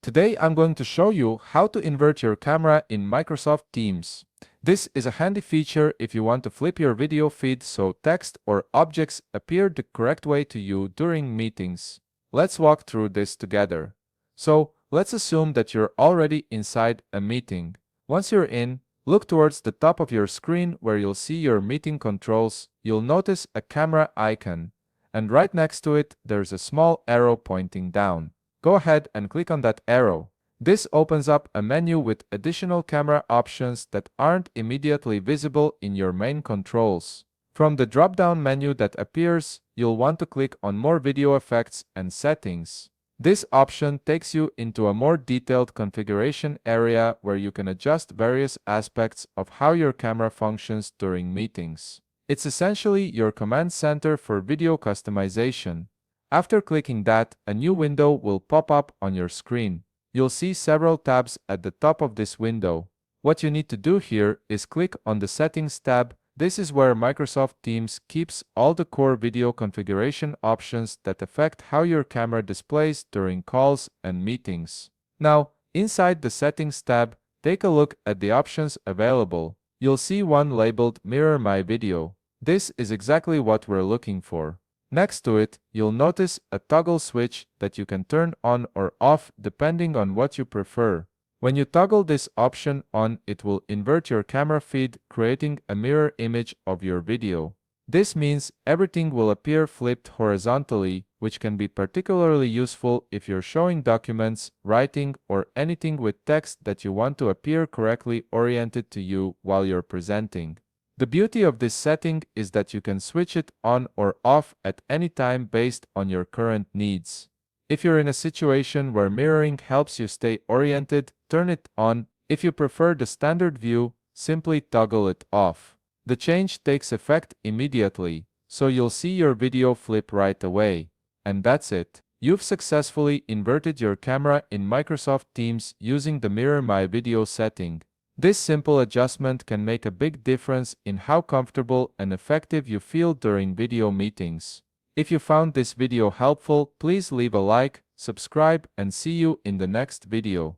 Today I'm going to show you how to invert your camera in Microsoft Teams. This is a handy feature if you want to flip your video feed so text or objects appear the correct way to you during meetings. Let's walk through this together. So, let's assume that you're already inside a meeting. Once you're in, look towards the top of your screen where you'll see your meeting controls. You'll notice a camera icon, and right next to it there's a small arrow pointing down. Go ahead and click on that arrow. This opens up a menu with additional camera options that aren't immediately visible in your main controls. From the drop-down menu that appears, you'll want to click on More Video Effects and Settings. This option takes you into a more detailed configuration area where you can adjust various aspects of how your camera functions during meetings. It's essentially your command center for video customization. After clicking that, a new window will pop up on your screen. You'll see several tabs at the top of this window. What you need to do here is click on the Settings tab. This is where Microsoft Teams keeps all the core video configuration options that affect how your camera displays during calls and meetings. Now, inside the Settings tab, take a look at the options available. You'll see one labeled Mirror My Video. This is exactly what we're looking for. Next to it, you'll notice a toggle switch that you can turn on or off depending on what you prefer. When you toggle this option on, it will invert your camera feed, creating a mirror image of your video. This means everything will appear flipped horizontally, which can be particularly useful if you're showing documents, writing, or anything with text that you want to appear correctly oriented to you while you're presenting. The beauty of this setting is that you can switch it on or off at any time based on your current needs. If you're in a situation where mirroring helps you stay oriented, turn it on. If you prefer the standard view, simply toggle it off. The change takes effect immediately, so you'll see your video flip right away. And that's it. You've successfully inverted your camera in Microsoft Teams using the Mirror My Video setting. This simple adjustment can make a big difference in how comfortable and effective you feel during video meetings. If you found this video helpful, please leave a like, subscribe, and see you in the next video.